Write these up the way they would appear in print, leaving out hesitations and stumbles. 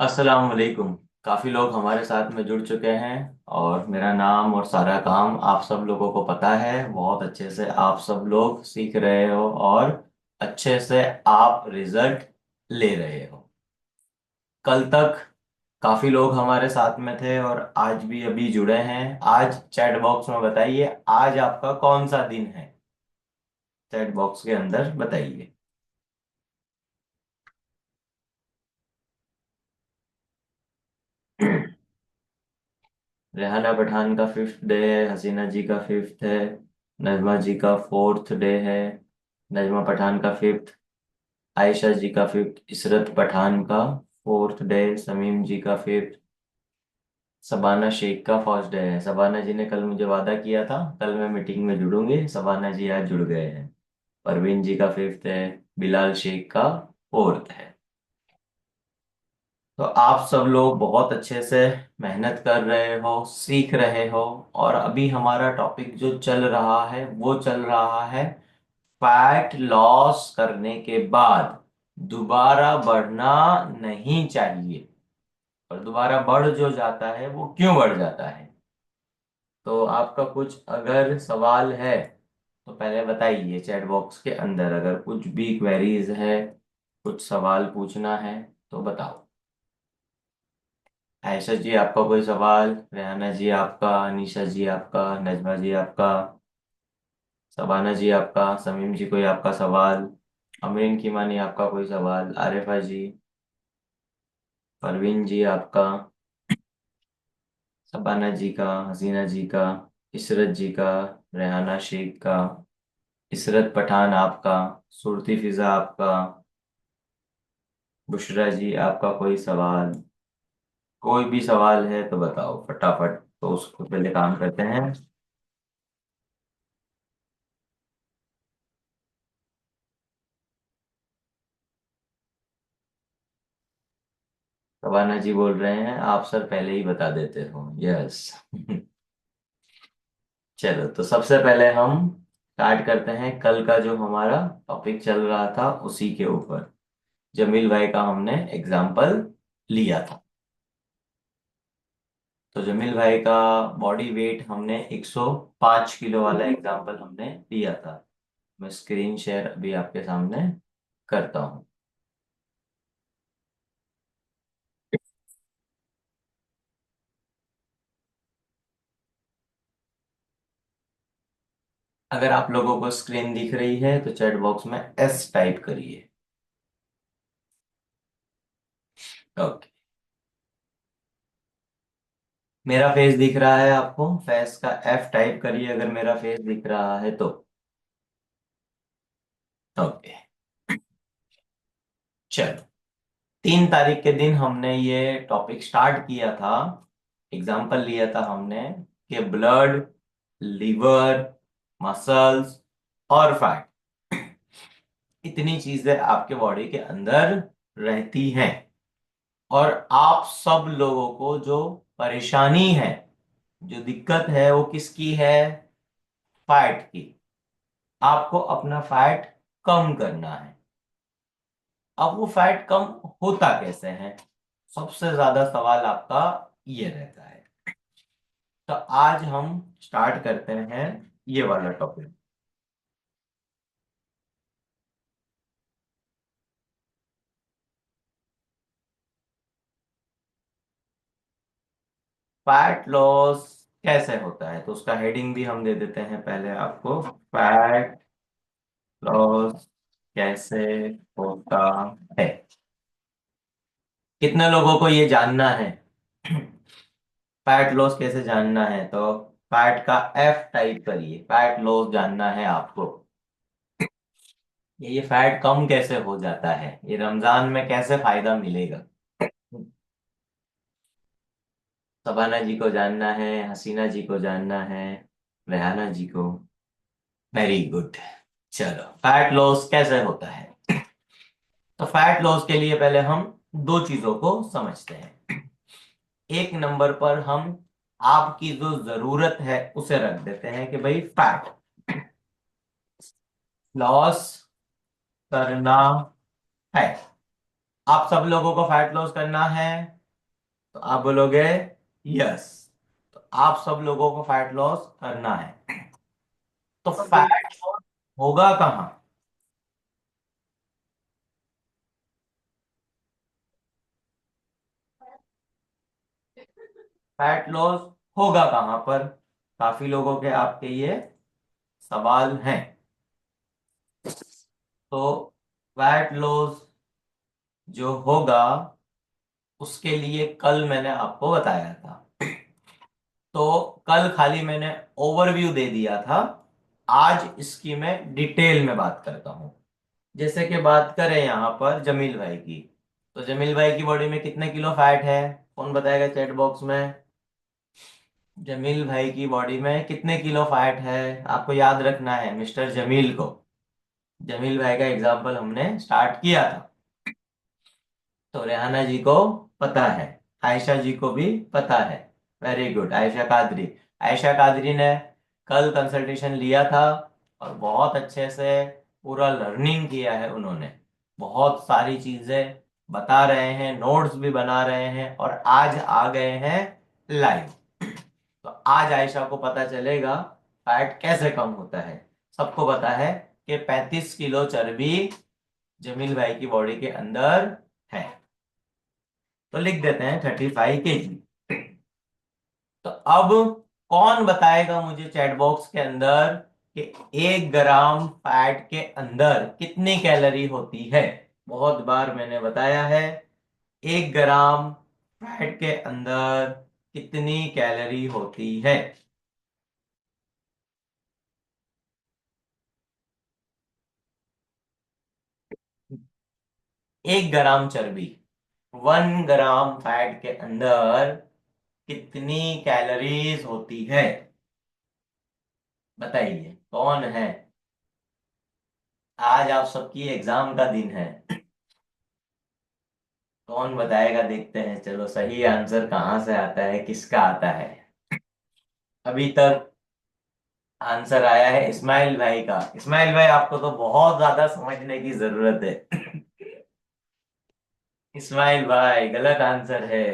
अस्सलाम वालेकुम। काफ़ी लोग हमारे साथ में जुड़ चुके हैं और मेरा नाम और सारा काम आप सब लोगों को पता है। बहुत अच्छे से आप सब लोग सीख रहे हो और अच्छे से आप रिजल्ट ले रहे हो। कल तक काफ़ी लोग हमारे साथ में थे और आज भी अभी जुड़े हैं। आज चैट बॉक्स में बताइए आज आपका कौन सा दिन है। चैट बॉक्स के अंदर बताइए। रेहाना पठान का फिफ्थ डे है, हसीना जी का फिफ्थ है, नजमा जी का फोर्थ डे है, नजमा पठान का फिफ्थ, आयशा जी का फिफ्थ, इशरत पठान का फोर्थ डे, समीम जी का फिफ्थ, सबाना शेख का फर्स्ट डे है। सबाना जी ने कल मुझे वादा किया था कल मैं मीटिंग में जुड़ूंगी, सबाना जी आज जुड़ गए हैं। परवीन जी का फिफ्थ है, बिलाल शेख का फोर्थ है। तो आप सब लोग बहुत अच्छे से मेहनत कर रहे हो, सीख रहे हो। और अभी हमारा टॉपिक जो चल रहा है वो चल रहा है फैट लॉस करने के बाद दोबारा बढ़ना नहीं चाहिए। और दोबारा बढ़ जो जाता है वो क्यों बढ़ जाता है। तो आपका कुछ अगर सवाल है तो पहले बताइए चैट बॉक्स के अंदर। अगर कुछ भी क्वेरीज है, कुछ सवाल पूछना है तो बताओ। आयशा जी आपका कोई सवाल, रेहाना जी आपका, अनीशा जी आपका, नजमा जी आपका, सबाना जी आपका, समीम जी कोई आपका सवाल, अमरीन की मानी आपका कोई सवाल, आरिफा जी, परवीन जी आपका, सबाना जी का, हसीना जी का, इशरत जी का, रेहाना शेख का, इशरत पठान आपका, सुरती फिजा आपका, बुशरा जी आपका कोई सवाल। कोई भी सवाल है तो बताओ फटाफट, तो उसको पहले काम करते हैं। सबाना जी बोल रहे हैं आप सर पहले ही बता देते हो। यस। चलो तो सबसे पहले हम स्टार्ट करते हैं कल का जो हमारा टॉपिक चल रहा था उसी के ऊपर। जमील भाई का हमने एग्जाम्पल लिया था। तो जमील भाई का बॉडी वेट हमने 105 किलो वाला एग्जाम्पल हमने लिया था। मैं स्क्रीन शेयर अभी आपके सामने करता हूँ। अगर आप लोगों को स्क्रीन दिख रही है तो चैट बॉक्स में एस टाइप करिए। ओके। मेरा फेस दिख रहा है आपको? फेस का एफ टाइप करिए अगर मेरा फेस दिख रहा है तो। ओके। चलो, 3 तारीख के दिन हमने ये टॉपिक स्टार्ट किया था। एग्जाम्पल लिया था हमने कि ब्लड, लिवर, मसल्स और फैट, इतनी चीजें आपके बॉडी के अंदर रहती हैं। और आप सब लोगों को जो परेशानी है, जो दिक्कत है वो किसकी है? फैट की। आपको अपना फैट कम करना है। अब वो फैट कम होता कैसे है, सबसे ज्यादा सवाल आपका ये रहता है। तो आज हम स्टार्ट करते हैं ये वाला टॉपिक। फैट लॉस कैसे होता है तो उसका हेडिंग भी हम दे देते हैं पहले आपको। फैट लॉस कैसे होता है। कितने लोगों को ये जानना है? फैट लॉस कैसे जानना है तो फैट का एफ टाइप करिए। फैट लॉस जानना है आपको। ये फैट कम कैसे हो जाता है, ये रमजान में कैसे फायदा मिलेगा। सबाना जी को जानना है, हसीना जी को जानना है, रेहाना जी को। Very good. चलो, फैट लॉस कैसे होता है। तो फैट लॉस के लिए पहले हम दो चीजों को समझते हैं। एक नंबर पर हम आपकी जो जरूरत है उसे रख देते हैं कि भाई फैट लॉस करना है। आप सब लोगों को फैट लॉस करना है, तो आप बोलोगे यस। तो आप सब लोगों को फैट लॉस करना है, तो फैट लॉस होगा कहाँ? फैट लॉस होगा कहाँ पर? काफी लोगों के आपके ये सवाल हैं। तो फैट लॉस जो होगा, उसके लिए कल मैंने आपको बताया था। तो कल खाली मैंने ओवरव्यू दे दिया था। आज इसकी मैं डिटेल में बात करता हूं। जैसे कि बात करें यहाँ पर जमील भाई की, तो जमील भाई की बॉडी में कितने किलो फैट है? कौन बताएगा चैट बॉक्स में? जमील भाई की बॉडी में कितने किलो फैट है? आपको याद रखना है मिस्टर जमील को। जमील भाई का एग्जाम्पल हमने स्टार्ट किया था। तो रेहाना जी को पता है, आयशा जी को भी पता है। Very good, Ayesha Qadri. आयशा कादरी ने कल कंसल्टेशन लिया था और बहुत अच्छे से पूरा लर्निंग किया है उन्होंने। बहुत सारी चीजें बता रहे हैं, नोट्स भी बना रहे हैं, और आज आ गए हैं लाइव। तो आज आयशा को पता चलेगा फैट कैसे कम होता है। सबको पता है कि 35 किलो चर्बी जमील भाई की बॉडी के अंदर है। तो लिख देते हैं 35 kg। तो अब कौन बताएगा मुझे चैट बॉक्स के अंदर कि 1 ग्राम फैट के अंदर कितनी कैलोरी होती है? बहुत बार मैंने बताया है, 1 ग्राम फैट के अंदर कितनी कैलोरी होती है? 1 ग्राम चर्बी, 1 ग्राम फैट के अंदर कितनी कैलोरीज होती है? बताइए कौन है? आज आप सबकी एग्जाम का दिन है। कौन बताएगा, देखते हैं। चलो, सही आंसर कहाँ से आता है, किसका आता है? अभी तक आंसर आया है इस्माइल भाई का। इस्माइल भाई, आपको तो बहुत ज्यादा समझने की जरूरत है। इस्माइल भाई, गलत आंसर है।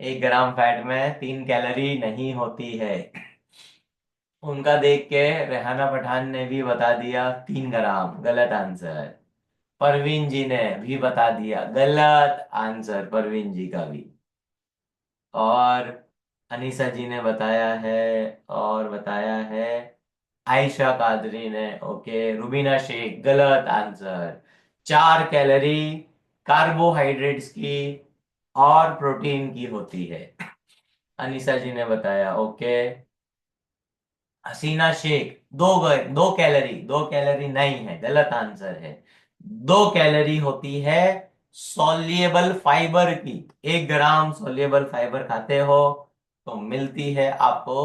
1 ग्राम फैट में 3 कैलोरी नहीं होती है। उनका देख के रेहाना पठान ने भी बता दिया 3 ग्राम, गलत आंसर। परवीन जी ने भी बता दिया, गलत आंसर परवीन जी का भी। और अनीसा जी ने बताया है, और बताया है आयशा कादरी ने। ओके, रुबीना शेख, गलत आंसर। 4 कैलोरी कार्बोहाइड्रेट्स की और प्रोटीन की होती है, अनीसा जी ने बताया। ओके। हसीना शेख, 2 कैलोरी, 2 कैलोरी नहीं है, गलत आंसर है। 2 कैलोरी होती है सॉल्युबल फाइबर की। 1 ग्राम सॉल्युबल फाइबर खाते हो तो मिलती है आपको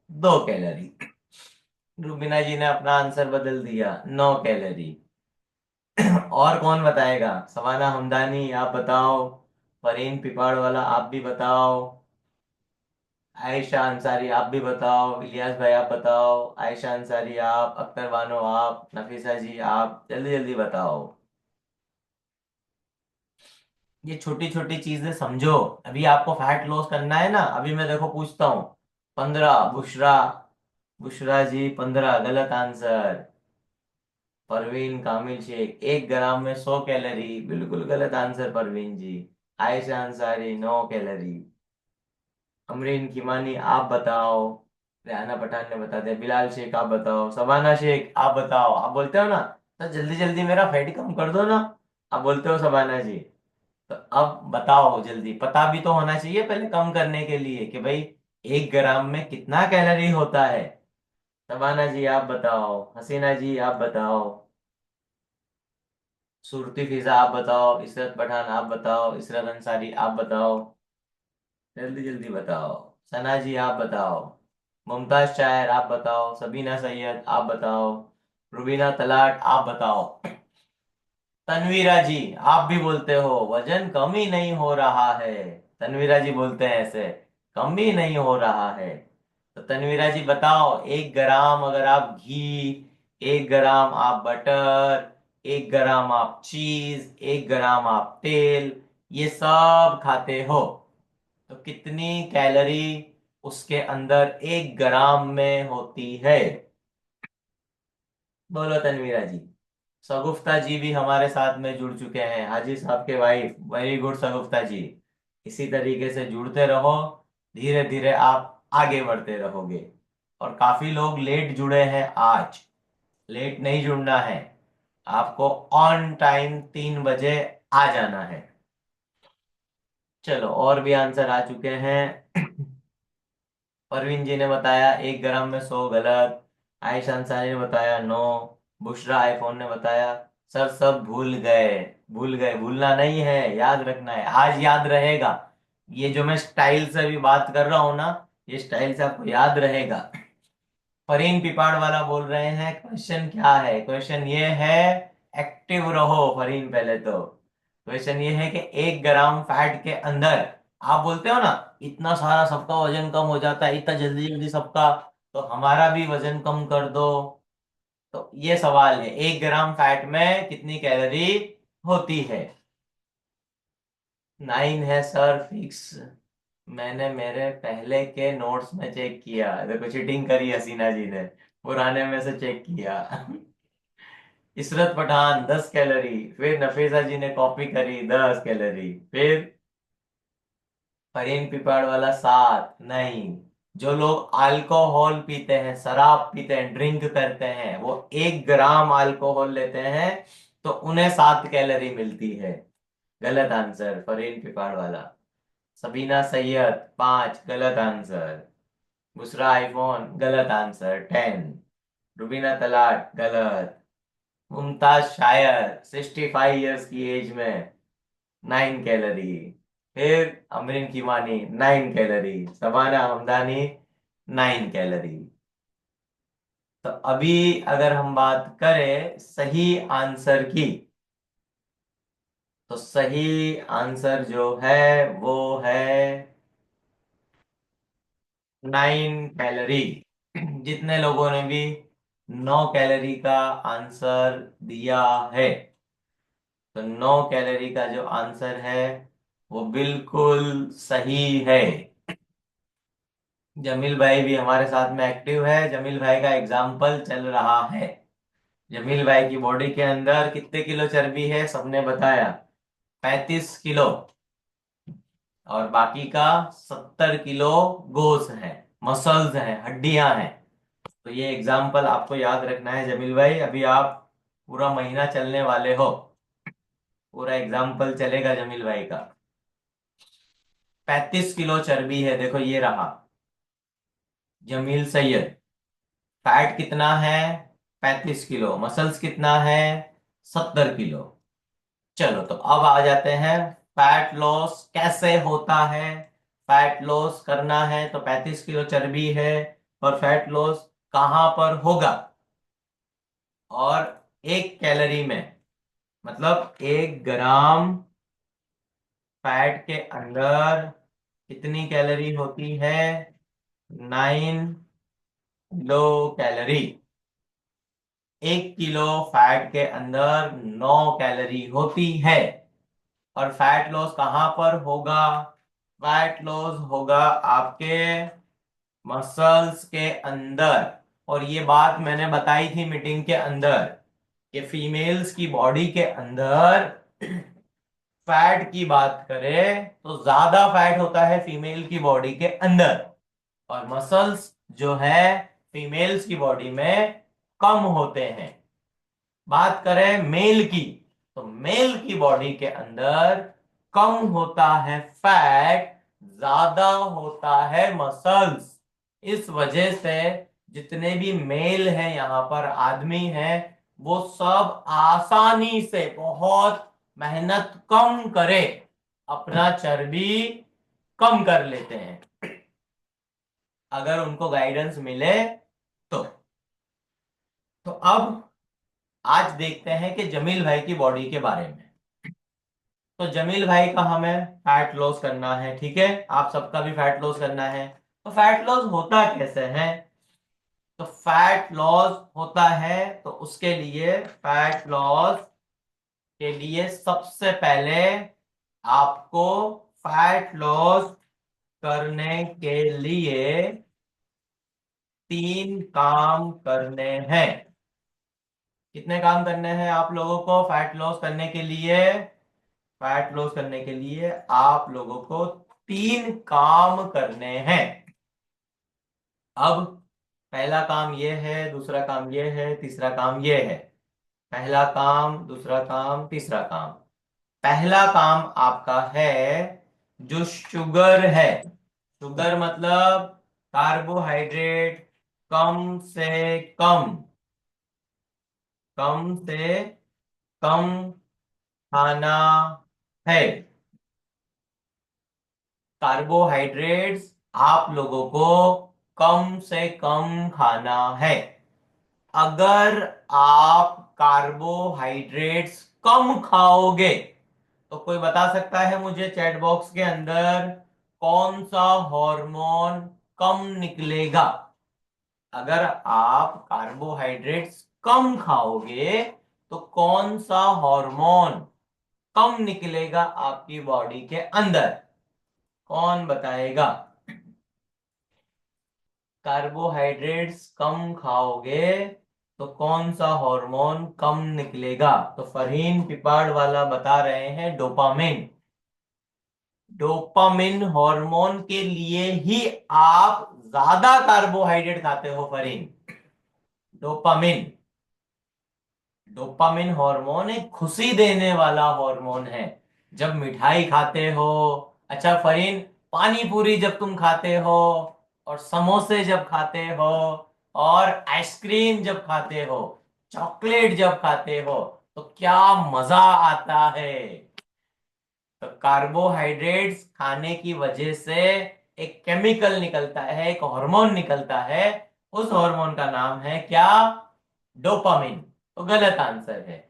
2 कैलोरी। रुबीना जी ने अपना आंसर बदल दिया, 9 कैलोरी। और कौन बताएगा? सवाना हमदानी, आप बताओ। फरीन पिपाड़ वाला, आप भी बताओ। आयशा अंसारी, आप भी बताओ। इलियास भाई, आप बताओ। आयशा अंसारी आप, अख्तर बानो आप, नफीसा जी आप, जल्दी जल्दी बताओ। ये छोटी छोटी चीजें समझो। अभी आपको फैट लॉस करना है ना, अभी मैं देखो पूछता हूँ। 15, बुशरा। बुशरा जी 15, गलत आंसर। परवीन कामिल शेख, 1 ग्राम में 100 कैलोरी, बिल्कुल गलत answer Parveen ji. Ayesha Ansari, 9 calorie. Amreen Kimani, आप बताओ। रेहाना पठान ने बता दिया। बिलाल शेख, आप बताओ। शबाना शेख, आप बताओ। आप बोलते हो ना, तो जल्दी जल्दी मेरा फैट कम कर दो ना। आप बोलते हो शबाना जी। तो अब बताओ जल्दी, पता भी तो होना चाहिए पहले कम करने के लिए कि भाई 1 ग्राम में कितना कैलोरी होता है। शबाना जी आप बताओ। हसीना जी आप बताओ। सुरती फिजा आप बताओ। इशरत पठान आप बताओ। इशरत अंसारी आप बताओ। जल्दी जल्दी बताओ। सना जी आप बताओ। मुमताज शायर आप बताओ। सबीना सैयद आप बताओ। रुबीना तलाट आप बताओ। तनवीरा जी, आप भी बोलते हो वजन कम ही नहीं हो रहा है। तनवीरा जी बोलते हैं ऐसे, कम ही नहीं हो रहा है। तो तनवीरा जी बताओ, 1 ग्राम अगर आप घी, 1 ग्राम आप बटर, 1 ग्राम आप चीज, 1 ग्राम आप तेल, ये सब खाते हो, तो कितनी कैलोरी उसके अंदर 1 ग्राम में होती है? बोलो तनवीरा जी। सगुफ्ता जी भी हमारे साथ में जुड़ चुके हैं, हाजी साहब के वाइफ, वेरी गुड सगुफ्ता जी। इसी तरीके से जुड़ते रहो, धीरे धीरे आप आगे बढ़ते रहोगे। और काफी लोग लेट जुड़े हैं आज, लेट नहीं जुड़ना है, आपको ऑन टाइम 3 बजे आ जाना है। चलो और भी आंसर आ चुके हैं। परवीन जी ने बताया 1 ग्राम में 100, गलत। आयशा अंसारी ने बताया 9। बुशरा आईफोन ने बताया सर सब भूल गए। भूल गए, भूलना नहीं है, याद रखना है, आज याद रहेगा। ये जो मैं स्टाइल से अभी बात कर रहा हूं ना, ये स्टाइल से आपको याद रहेगा। फरीन पिपाड़ वाला बोल रहे हैं क्वेश्चन क्या है? क्वेश्चन ये है, एक्टिव रहो फरीन। पहले तो क्वेश्चन ये है कि 1 ग्राम फैट के अंदर, आप बोलते हो ना इतना सारा सबका वजन कम हो जाता है, इतना जल्दी जल्दी सबका, तो हमारा भी वजन कम कर दो। तो ये सवाल है, 1 ग्राम फैट में कितनी कैलोरी होती है? 9 है सर फिक्स। मैंने मेरे पहले के नोट्स में चेक किया, देखो चीटिंग करी हसीना जी ने, पुराने में से चेक किया। इशरत पठान 10 कैलोरी, फिर नफीसा जी ने कॉपी करी 10 कैलोरी, फिर फरीन पिपाड़ वाला 7। नहीं, जो लोग अल्कोहल पीते हैं, शराब पीते हैं, ड्रिंक करते हैं, वो 1 ग्राम अल्कोहल लेते हैं तो उन्हें 7 कैलोरी मिलती है। गलत आंसर फरीन पिपाड़ वाला। सबीना सैयद 5, गलत आंसर। बुसरा आईफोन गलत आंसर 10। रुबीना तलाट गलत। मुमताज शायर 65 इयर्स की एज में 9 कैलोरी। फिर अमरीन कीमानी 9 कैलोरी। शबाना हमदानी 9 कैलोरी। तो अभी अगर हम बात करें सही आंसर की, तो सही आंसर जो है वो है 9 कैलोरी। जितने लोगों ने भी 9 कैलोरी का आंसर दिया है, तो 9 कैलोरी का जो आंसर है वो बिल्कुल सही है। जमील भाई भी हमारे साथ में एक्टिव है, जमील भाई का एग्जाम्पल चल रहा है। जमील भाई की बॉडी के अंदर कितने किलो चर्बी है सबने बताया, 35 किलो, और बाकी का 70 किलो गोस है, मसल्स हैं, हड्डियां हैं। तो ये एग्जाम्पल आपको याद रखना है जमील भाई, अभी आप पूरा महीना चलने वाले हो, पूरा एग्जाम्पल चलेगा जमील भाई का। 35 किलो चर्बी है, देखो ये रहा जमील सैयद। फैट कितना है? 35 किलो। मसल्स कितना है? 70 किलो। चलो तो अब आ जाते हैं, फैट लॉस कैसे होता है? फैट लॉस करना है तो 35 किलो चर्बी है, और फैट लॉस कहां पर होगा? और 1 कैलोरी में, मतलब 1 ग्राम फैट के अंदर कितनी कैलोरी होती है? 9 किलो कैलोरी। 1 किलो फैट के अंदर 9 कैलोरी होती है। और फैट लॉस कहां पर होगा? फैट लॉस होगा आपके मसल्स के अंदर। और ये बात मैंने बताई थी मीटिंग के अंदर कि फीमेल्स की बॉडी के अंदर फैट की बात करें तो ज्यादा फैट होता है फीमेल की बॉडी के अंदर, और मसल्स जो है फीमेल्स की बॉडी में कम होते हैं। बात करें मेल की, तो मेल की बॉडी के अंदर कम होता है फैट, ज्यादा होता है मसल्स। इस वजह से जितने भी मेल हैं यहां पर, आदमी हैं, वो सब आसानी से, बहुत मेहनत कम करे, अपना चर्बी कम कर लेते हैं, अगर उनको गाइडेंस मिले तो। तो अब आज देखते हैं कि जमील भाई की बॉडी के बारे में। तो जमील भाई का हमें फैट लॉस करना है, ठीक है, आप सबका भी फैट लॉस करना है। तो फैट लॉस होता कैसे है? तो फैट लॉस होता है तो उसके लिए फैट लॉस के लिए सबसे पहले आपको फैट लॉस करने के लिए 3 काम करने हैं। कितने काम करने हैं आप लोगों को फैट लॉस करने के लिए? फैट लॉस करने के लिए आप लोगों को 3 काम करने हैं। अब पहला काम ये है, दूसरा काम ये है, तीसरा काम ये है। पहला काम, दूसरा काम, तीसरा काम। पहला काम आपका है जो शुगर है। शुगर मतलब कार्बोहाइड्रेट कम से कम, कम से कम खाना है। कार्बोहाइड्रेट्स आप लोगों को कम से कम खाना है। अगर आप कार्बोहाइड्रेट्स कम खाओगे तो कोई बता सकता है मुझे चैट बॉक्स के अंदर कौन सा हार्मोन कम निकलेगा? अगर आप कार्बोहाइड्रेट्स कम खाओगे तो कौन सा हार्मोन कम निकलेगा आपकी बॉडी के अंदर? कौन बताएगा? कार्बोहाइड्रेट्स कम खाओगे तो कौन सा हार्मोन कम निकलेगा? तो फरहीन पिपाड़ वाला बता रहे हैं डोपामिन। डोपामिन हार्मोन के लिए ही आप ज्यादा कार्बोहाइड्रेट खाते हो फरहीन। डोपामिन, डोपामिन हार्मोन एक खुशी देने वाला हार्मोन है। जब मिठाई खाते हो, अच्छा फरीन, पानी पूरी जब तुम खाते हो, और समोसे जब खाते हो, और आइसक्रीम जब खाते हो, चॉकलेट जब खाते हो, तो क्या मजा आता है। तो कार्बोहाइड्रेट्स खाने की वजह से एक केमिकल निकलता है, एक हार्मोन निकलता है। उस हार्मोन का नाम है क्या? डोपामिन। तो गलत आंसर है।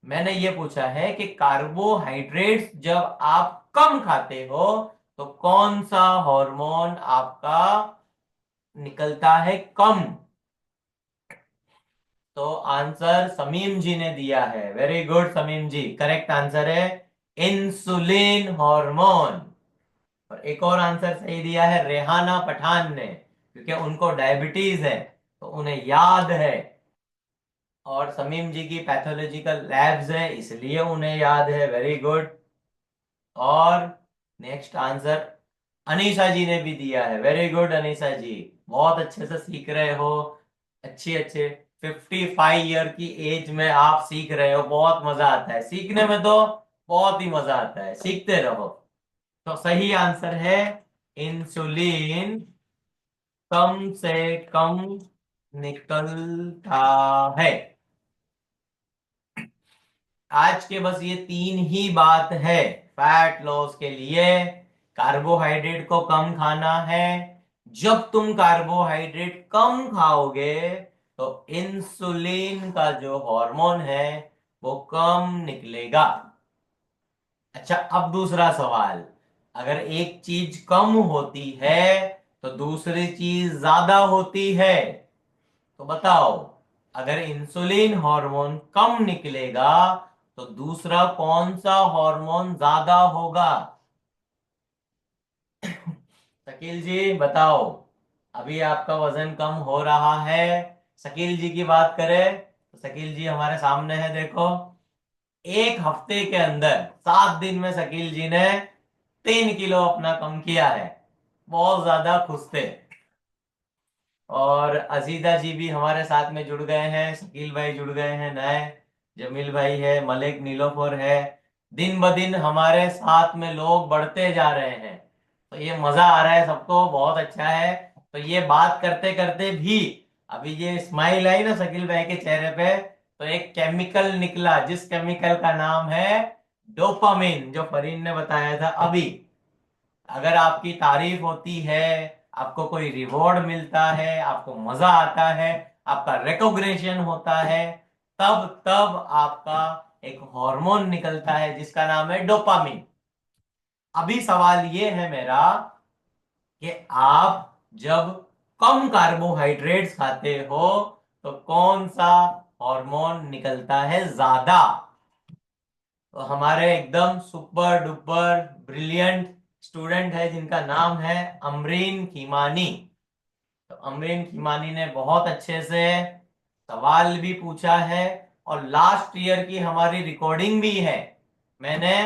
मैंने ये पूछा है कि कार्बोहाइड्रेट्स जब आप कम खाते हो तो कौन सा हार्मोन आपका निकलता है कम? तो आंसर समीम जी ने दिया है। वेरी गुड समीम जी, करेक्ट आंसर है इंसुलिन हार्मोन। और एक और आंसर सही दिया है रेहाना पठान ने, क्योंकि उनको डायबिटीज है तो उन्हें याद है। और समीम जी की पैथोलॉजिकल लैब्स है इसलिए उन्हें याद है। Very good. और नेक्स्ट आंसर अनीशा जी ने भी दिया है। वेरी गुड अनीशा जी, बहुत अच्छे से सीख रहे हो। अच्छे अच्छे 55 ईयर की एज में आप सीख रहे हो, बहुत मजा आता है सीखने में। तो बहुत ही मजा आता है, सीखते रहो। तो सही आंसर है इंसुलिन कम से कम निकलता है। आज के बस ये 3 ही बात है फैट लॉस के लिए। कार्बोहाइड्रेट को कम खाना है। जब तुम कार्बोहाइड्रेट कम खाओगे तो इंसुलिन का जो हार्मोन है वो कम निकलेगा। अच्छा, अब दूसरा सवाल। अगर एक चीज कम होती है तो दूसरी चीज ज्यादा होती है, तो बताओ, अगर इंसुलिन हार्मोन कम निकलेगा तो दूसरा कौन सा हार्मोन ज्यादा होगा? शकील जी बताओ। अभी आपका वजन कम हो रहा है। शकील जी की बात करें तो शकील जी हमारे सामने है, देखो। एक हफ्ते के अंदर 7 दिन में शकील जी ने 3 किलो अपना कम किया है। बहुत ज्यादा खुश थे। और अजीजा जी भी हमारे साथ में जुड़ गए हैं, शकील भाई जुड़ गए हैं नए, जमील भाई है, मलिक नीलोफर है। दिन ब दिन हमारे साथ में लोग बढ़ते जा रहे हैं। तो ये मजा आ रहा है सबको, बहुत अच्छा है। तो ये बात करते करते भी अभी ये स्माइल आई ना शकील भाई के चेहरे पे, तो एक केमिकल निकला जिस केमिकल का नाम है डोपामिन, जो फरीन ने बताया था अभी। अगर आपकी तारीफ होती है, आपको कोई रिवॉर्ड मिलता है, आपको मजा आता है, आपका रिकॉग्निशन होता है, तब तब आपका एक हार्मोन निकलता है जिसका नाम है डोपामिन। अभी सवाल ये है मेरा कि आप जब कम कार्बोहाइड्रेट्स खाते हो तो कौन सा हार्मोन निकलता है ज्यादा? तो हमारे एकदम सुपर डुपर ब्रिलियंट स्टूडेंट है जिनका नाम है अमरीन कीमानी। तो अमरीन कीमानी ने बहुत अच्छे से सवाल भी पूछा है और लास्ट ईयर की हमारी रिकॉर्डिंग भी है। मैंने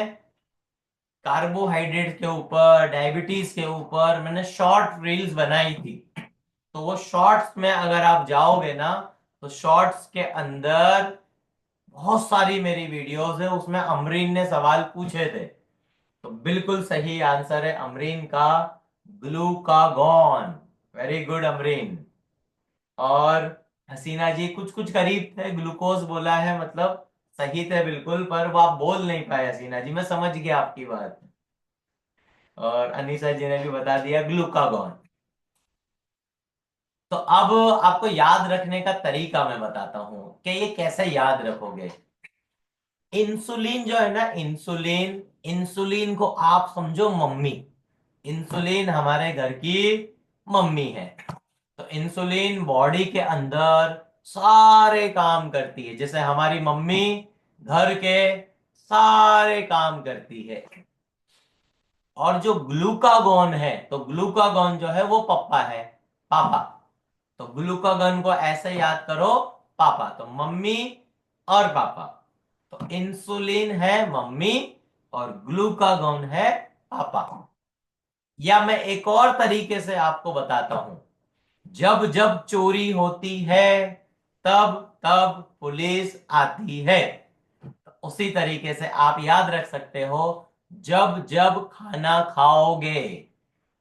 कार्बोहाइड्रेट के ऊपर, डायबिटीज के ऊपर मैंने शॉर्ट रील्स बनाई थी। तो वो शॉर्ट्स में अगर आप जाओगे ना, तो शॉर्ट्स के अंदर बहुत सारी मेरी वीडियोस है, उसमें अमरीन ने सवाल पूछे थे। तो बिल्कुल सही आंसर है अमरीन का, ग्लूकागॉन। Very good Amreen. और हसीना जी कुछ कुछ करीब थे, ग्लूकोज बोला है मतलब सही थे बिल्कुल, पर वो आप बोल नहीं पाए हसीना जी, मैं समझ गया आपकी बात। और अनीसा जी ने भी बता दिया ग्लूकागॉन। तो अब आपको याद रखने का तरीका मैं बताता हूं कि ये कैसे याद रखोगे। इंसुलिन जो है ना, इंसुलिन, इंसुलिन को आप समझो मम्मी। इंसुलिन हमारे घर की मम्मी है। तो इंसुलिन बॉडी के अंदर सारे काम करती है, जैसे हमारी मम्मी घर के सारे काम करती है। और जो ग्लूकागॉन है, तो ग्लूकागॉन जो है वो पप्पा है, पापा। तो ग्लूकागॉन को ऐसे याद करो, पापा, तो मम्मी और पापा। तो इंसुलिन है मम्मी और ग्लूकागॉन है पापा। या मैं एक और तरीके से आपको बताता हूं, जब जब चोरी होती है तब तब पुलिस आती है। तो उसी तरीके से आप याद रख सकते हो, जब जब खाना खाओगे,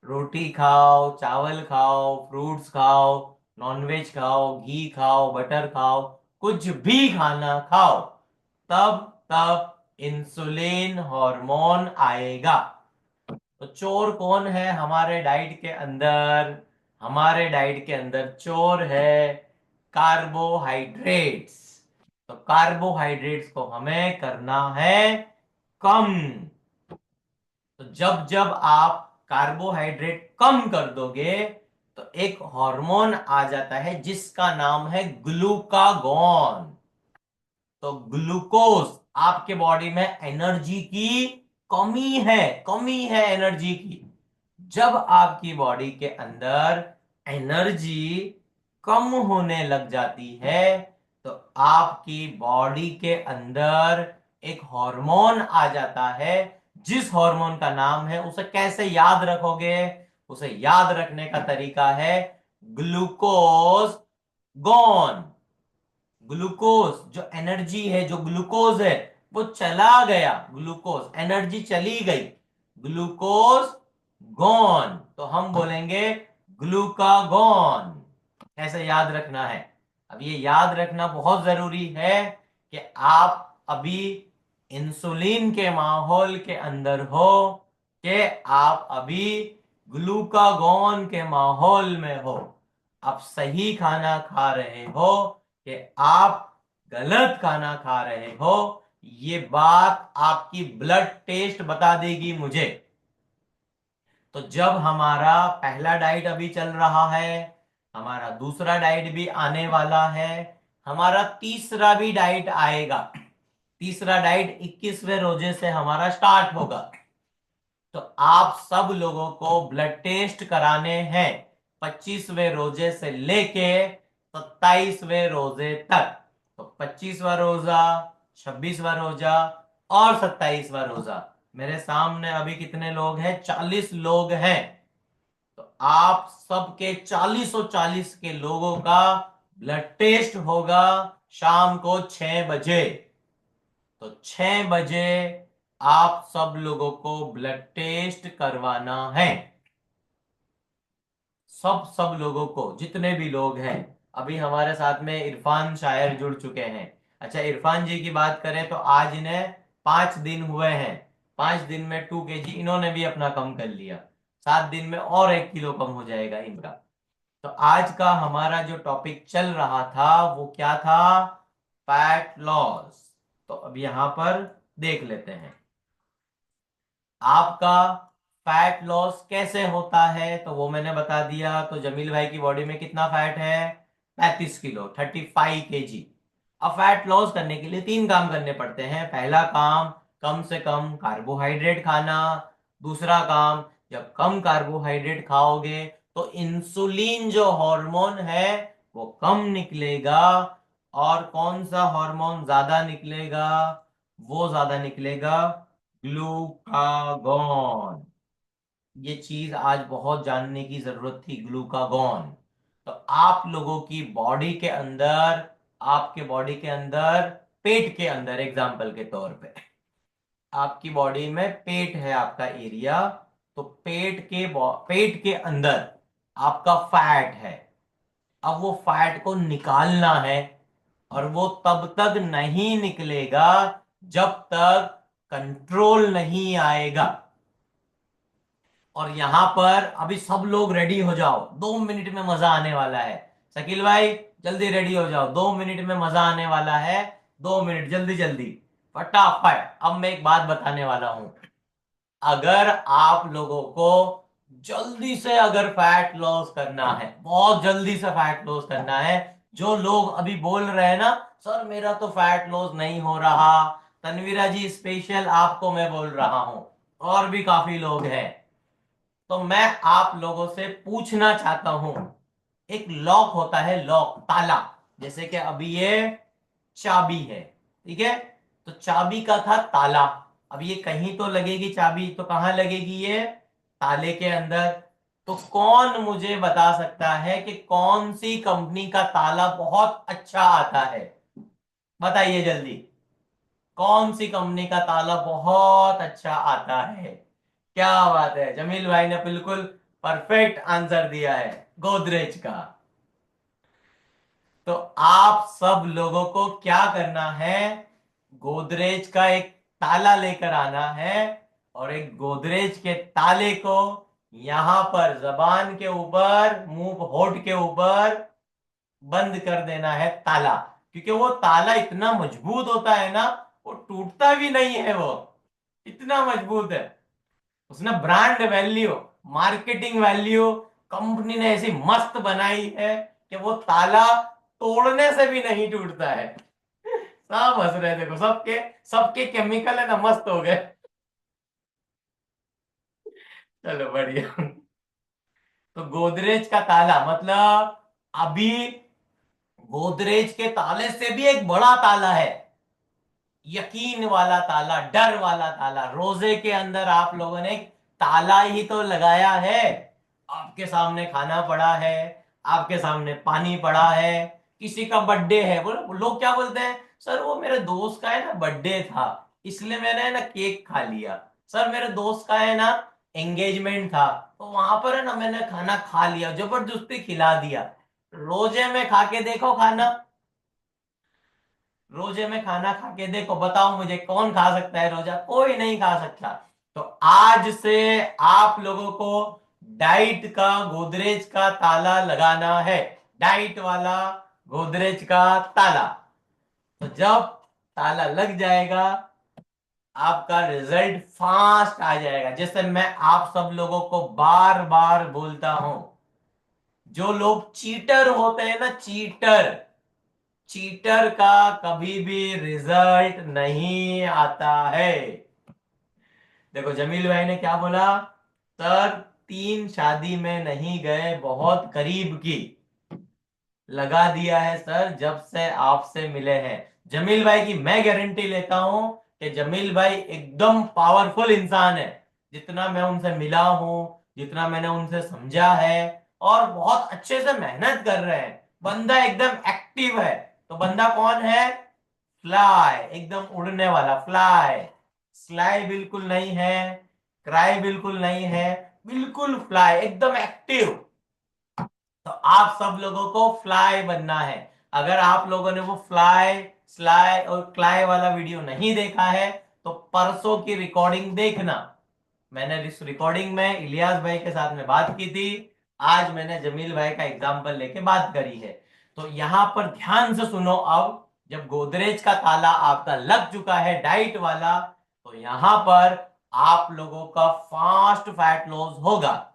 रोटी खाओ, चावल खाओ, फ्रूट्स खाओ, नॉनवेज खाओ, घी खाओ, बटर खाओ, कुछ भी खाना खाओ, तब तब इंसुलिन हार्मोन आएगा। तो चोर कौन है हमारे डाइट के अंदर? हमारे डाइट के अंदर चोर है कार्बोहाइड्रेट्स। तो कार्बोहाइड्रेट्स को हमें करना है कम। तो जब जब आप कार्बोहाइड्रेट कम कर दोगे, तो एक हार्मोन आ जाता है जिसका नाम है ग्लूकागॉन। तो ग्लूकोज, आपके बॉडी में एनर्जी की कमी है, कमी है एनर्जी की। जब आपकी बॉडी के अंदर एनर्जी कम होने लग जाती है, तो आपकी बॉडी के अंदर एक हार्मोन आ जाता है, जिस हार्मोन का नाम है, उसे कैसे याद रखोगे? उसे याद रखने का तरीका है ग्लूकोज गॉन। ग्लूकोज जो एनर्जी है, जो ग्लूकोज है, वो चला गया, ग्लूकोज एनर्जी चली गई, ग्लूकोज गॉन, तो हम बोलेंगे ग्लूकागॉन। ऐसे याद रखना है। अब ये याद रखना बहुत जरूरी है कि आप अभी इंसुलिन के माहौल के अंदर हो, कि आप अभी ग्लूकागॉन के माहौल में हो। आप सही खाना खा रहे हो कि आप गलत खाना खा रहे हो, ये बात आपकी ब्लड टेस्ट बता देगी मुझे। तो जब हमारा पहला डाइट अभी चल रहा है, हमारा दूसरा डाइट भी आने वाला है, हमारा तीसरा भी डाइट आएगा। तीसरा डाइट 21वें रोजे से हमारा स्टार्ट होगा। तो आप सब लोगों को ब्लड टेस्ट कराने हैं 25वें रोजे से लेके 27वें रोजे तक। तो 25वां रोजा, 26वां रोजा और 27वां रोजा। मेरे सामने अभी कितने लोग हैं? 40 लोग हैं। तो आप सबके 40 के लोगों का ब्लड टेस्ट होगा शाम को 6 बजे। तो 6 बजे आप सब लोगों को ब्लड टेस्ट करवाना है। सब लोगों को, जितने भी लोग हैं। अभी हमारे साथ में इरफान शायर जुड़ चुके हैं। अच्छा, इरफान जी की बात करें तो आज इन्हें 5 दिन हुए हैं। 5 दिन में 2 kg इन्होंने भी अपना कम कर लिया। 7 दिन में और 1 किलो कम हो जाएगा इनका। तो आज का हमारा जो टॉपिक चल रहा था वो क्या था? Fat loss. तो अब यहां पर देख लेते हैं आपका फैट लॉस कैसे होता है। तो वो मैंने बता दिया। तो जमील भाई की बॉडी में कितना फैट है? 35 किलो, 35 kg। अब फैट लॉस करने के लिए 3 काम करने पड़ते हैं। पहला काम, कम से कम कार्बोहाइड्रेट खाना। दूसरा काम, जब कम कार्बोहाइड्रेट खाओगे तो इंसुलिन जो हार्मोन है वो कम निकलेगा। और कौन सा हार्मोन ज्यादा निकलेगा? वो ज्यादा निकलेगा ग्लूकागॉन। ये चीज आज बहुत जानने की जरूरत थी, ग्लूकागॉन। तो आप लोगों की बॉडी के अंदर, आपके बॉडी के अंदर, पेट के अंदर एग्जाम्पल के तौर पे, आपकी बॉडी में पेट है आपका एरिया। तो पेट के अंदर आपका फैट है। अब वो फैट को निकालना है, और वो तब तक नहीं निकलेगा जब तक कंट्रोल नहीं आएगा। और यहां पर अभी सब लोग रेडी हो जाओ, 2 मिनट में मजा आने वाला है। शकील भाई, जल्दी रेडी हो जाओ, 2 मिनट में मजा आने वाला है। 2 मिनट, जल्दी जल्दी, फटाफट। अब मैं एक बात बताने वाला हूं। अगर आप लोगों को जल्दी से अगर फैट लॉस करना है, बहुत जल्दी से फैट लॉस करना है, जो लोग अभी बोल रहे हैं ना, सर मेरा तो फैट लॉस नहीं हो रहा, तनवीरा जी स्पेशल आपको मैं बोल रहा हूं, और भी काफी लोग हैं। तो मैं आप लोगों से पूछना चाहता हूं, एक लॉक होता है, लॉक, ताला। जैसे कि अभी ये चाबी है, ठीक है? तो चाबी का था ताला। अब ये कहीं तो लगेगी चाबी, तो कहां लगेगी ये? ताले के अंदर। तो कौन मुझे बता सकता है कि कौन सी कंपनी का ताला बहुत अच्छा आता है? बताइए जल्दी, कौन सी कंपनी का ताला बहुत अच्छा आता है? क्या बात है, जमील भाई ने बिल्कुल परफेक्ट आंसर दिया है, गोदरेज का। तो आप सब लोगों को क्या करना है? गोदरेज का एक ताला लेकर आना है, और एक गोदरेज के ताले को यहां पर जबान के ऊपर, मुंह होठ के ऊपर बंद कर देना है ताला। क्योंकि वो ताला इतना मजबूत होता है ना, वो टूटता भी नहीं है, वो इतना मजबूत है। उसने brand value, marketing value, company ने ऐसी मस्त बनाई है कि वो ताला तोड़ने से भी नहीं टूटता है। सब हंस रहे, देखो सबके सबके केमिकल है ना, मस्त हो गए। चलो बढ़िया। तो गोदरेज का ताला मतलब, अभी गोदरेज के ताले से भी एक बड़ा ताला है, यकीन वाला ताला, डर वाला ताला। रोजे के अंदर आप लोगों ने ताला ही तो लगाया है। आपके सामने खाना पड़ा है, आपके सामने पानी पड़ा है, किसी का बर्थडे है, बोलो लोग क्या बोलते हैं, सर वो मेरे दोस्त का है ना बर्थडे था, इसलिए मैंने ना केक खा लिया। सर मेरे दोस्त का है ना एंगेजमेंट था, तो वहां पर है ना मैंने खाना खा लिया, जबरदस्ती खिला दिया। रोजे में खा के देखो खाना, रोजे में खाना खा के देखो, बताओ मुझे कौन खा सकता है रोजा? कोई नहीं खा सकता। तो आज से आप लोगों को डाइट का गोदरेज का ताला लगाना है, डाइट वाला गोदरेज का ताला। तो जब ताला लग जाएगा, आपका रिजल्ट फास्ट आ जाएगा। जैसे मैं आप सब लोगों को बार बार बोलता हूं, जो लोग चीटर होते हैं ना, चीटर, चीटर का कभी भी रिजल्ट नहीं आता है। देखो जमील भाई ने क्या बोला, सर 3 शादी में नहीं गए, बहुत करीब की, लगा दिया है सर जब से आपसे मिले हैं। जमील भाई की मैं गारंटी लेता हूं कि जमील भाई एकदम पावरफुल इंसान है। जितना मैं उनसे मिला हूं, जितना मैंने उनसे समझा है, और बहुत अच्छे से मेहनत कर रहे हैं, बंदा एकदम एक्टिव है। तो बंदा कौन है? फ्लाई, एकदम उड़ने वाला फ्लाई। स्लाई बिल्कुल नहीं है, क्राई बिल्कुल नहीं है, बिल्कुल फ्लाई, एकदम एक्टिव। तो आप सब लोगों को फ्लाई बनना है। अगर आप लोगों ने वो फ्लाई, स्लाई और क्लाई वाला वीडियो नहीं देखा है, तो परसों की रिकॉर्डिंग देखना। मैंने इस रिकॉर्डिंग में इलियास भाई के साथ में बात की थी, आज मैंने जमील भाई का एग्जाम्पल लेके बात करी है। तो यहां पर ध्यान से सुनो। अब जब गोदरेज का ताला आपका लग चुका है डाइट वाला, तो यहां पर आप लोगों का फास्ट फैट लॉस होगा।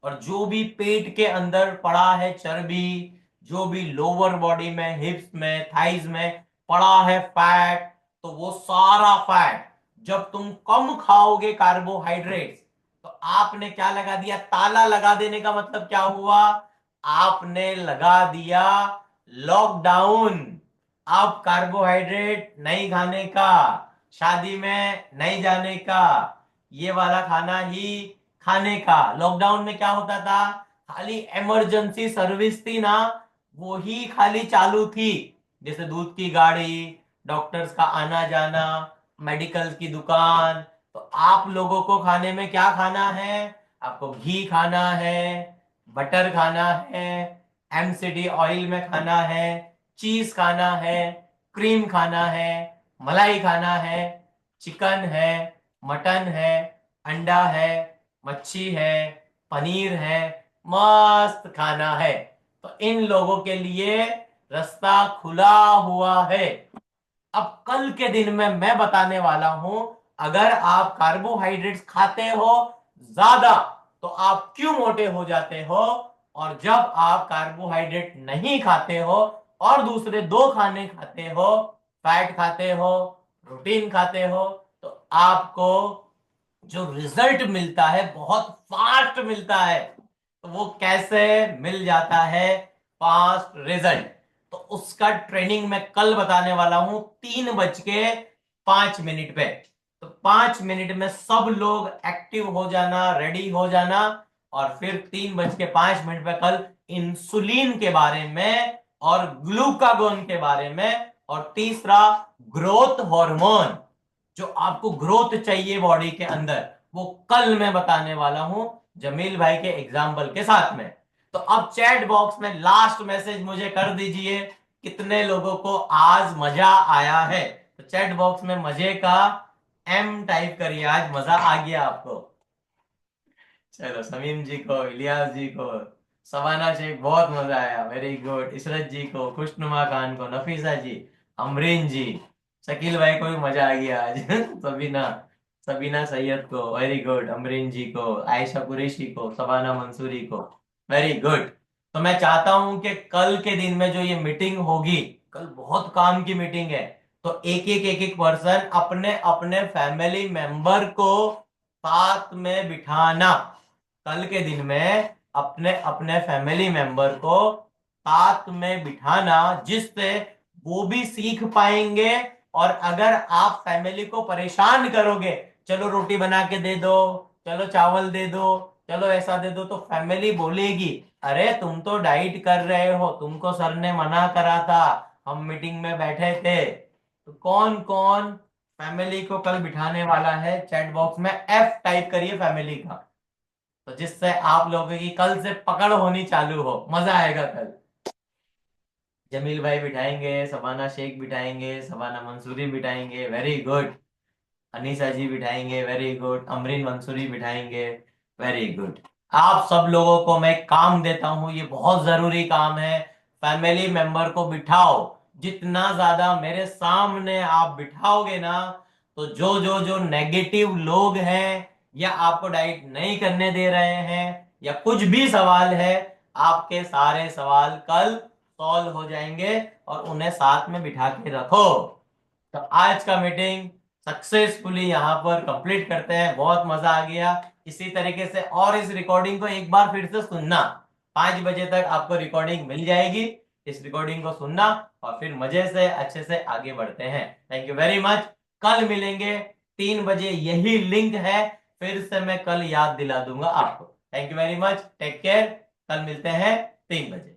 और जो भी पेट के अंदर पड़ा है चर्बी, जो भी लोअर बॉडी में, हिप्स में, थाइज में पड़ा है फैट, तो वो सारा फैट जब तुम कम खाओगे कार्बोहाइड्रेट्स, तो आपने क्या लगा दिया, ताला लगा देने का मतलब क्या हुआ, आपने लगा दिया लॉकडाउन। अब कार्बोहाइड्रेट नहीं खाने का, शादी में नहीं जाने का, ये वाला खाना ही खाने का। लॉकडाउन में क्या होता था, खाली इमरजेंसी सर्विस थी ना, वो ही खाली चालू थी। जैसे दूध की गाड़ी, डॉक्टर्स का आना जाना, मेडिकल की दुकान। तो आप लोगों को खाने में क्या खाना है, आपको घी खाना है, बटर खाना है, एमसीडी ऑयल में खाना है, चीज खाना है, क्रीम खाना है, मलाई खाना है, चिकन है, मटन है, अंडा है, मच्छी है, पनीर है, मस्त खाना है। तो इन लोगों के लिए रास्ता खुला हुआ है। अब कल के दिन में मैं बताने वाला हूं, अगर आप कार्बोहाइड्रेट्स खाते हो ज्यादा, तो आप क्यों मोटे हो जाते हो, और जब आप कार्बोहाइड्रेट नहीं खाते हो और दूसरे दो खाने खाते हो, फैट खाते हो, प्रोटीन खाते हो, तो आपको जो रिजल्ट मिलता है बहुत फास्ट मिलता है। तो वो कैसे मिल जाता है फास्ट रिजल्ट, तो उसका ट्रेनिंग मैं कल बताने वाला हूं 3:05 पे। तो 5 मिनट में सब लोग एक्टिव हो जाना, रेडी हो जाना। और फिर 3:05 पे कल इंसुलिन के बारे में और ग्लूकागोन के बारे में, और तीसरा ग्रोथ हार्मोन, जो आपको ग्रोथ चाहिए बॉडी के अंदर, वो कल मैं बताने वाला हूं जमील भाई के एग्जाम्पल के साथ में। तो अब चैट बॉक्स में लास्ट मैसेज मुझे कर दीजिए, कितने लोगों को आज मजा आया है। तो चैट बॉक्स में मजे का एम टाइप करिए, आज मजा आ गया आपको। चलो, समीम जी को, इलियास जी को, सवाना शेख बहुत मजा आया, वेरी गुड। इशरत जी को, खुशनुमा खान को, नफीसा जी, अमरीन जी, शकील भाई को भी मजा आ गया आज सबीना, सबीना सैयद को, वेरी गुड। अमरीन जी को, आयशा कुरैशी को, सबाना मंसूरी को, वेरी गुड। तो मैं चाहता हूं कि कल के दिन में जो ये मीटिंग होगी, कल बहुत काम की मीटिंग है, तो एक एक पर्सन अपने अपने फैमिली मेंबर को साथ में बिठाना। कल के दिन में अपने अपने फैमिली मेंबर को साथ में बिठाना, जिससे वो भी सीख पाएंगे। और अगर आप फैमिली को परेशान करोगे, चलो रोटी बना के दे दो, चलो चावल दे दो, चलो ऐसा दे दो, तो फैमिली बोलेगी, अरे तुम तो डाइट कर रहे हो, तुमको सर ने मना करा था, हम मीटिंग में बैठे थे। तो कौन कौन फैमिली को कल बिठाने वाला है, चैट बॉक्स में एफ टाइप करिए फैमिली का, तो जिससे आप लोगों की कल से पकड़ होनी चालू हो, मजा आएगा कल। जमील भाई बिठाएंगे, सबाना शेख बिठाएंगे, सबाना मंसूरी बिठाएंगे, वेरी गुड। अनीसा जी बिठाएंगे, वेरी गुड। अमरीन मंसूरी बिठाएंगे, वेरी गुड। आप सब लोगों को मैं काम देता हूं, ये बहुत जरूरी काम है। फैमिली मेंबर को बिठाओ, जितना ज्यादा मेरे सामने आप बिठाओगे ना, तो जो जो जो नेगेटिव लोग हैं, या आपको डाइट नहीं करने दे रहे हैं, या कुछ भी सवाल है, आपके सारे सवाल कल सॉल्व हो जाएंगे। और उन्हें साथ में बिठा के रखो। तो आज का मीटिंग सक्सेसफुली यहाँ पर कंप्लीट करते हैं, बहुत मजा आ गया। इसी तरीके से और इस रिकॉर्डिंग को एक बार फिर से सुनना, 5 बजे तक आपको रिकॉर्डिंग मिल जाएगी। इस रिकॉर्डिंग को सुनना और फिर मजे से अच्छे से आगे बढ़ते हैं। Thank you very much. कल मिलेंगे 3 बजे, यही लिंक है, फिर से मैं कल याद दिला दूंगा आपको। Thank you very much, take care. कल मिलते हैं 3 बजे।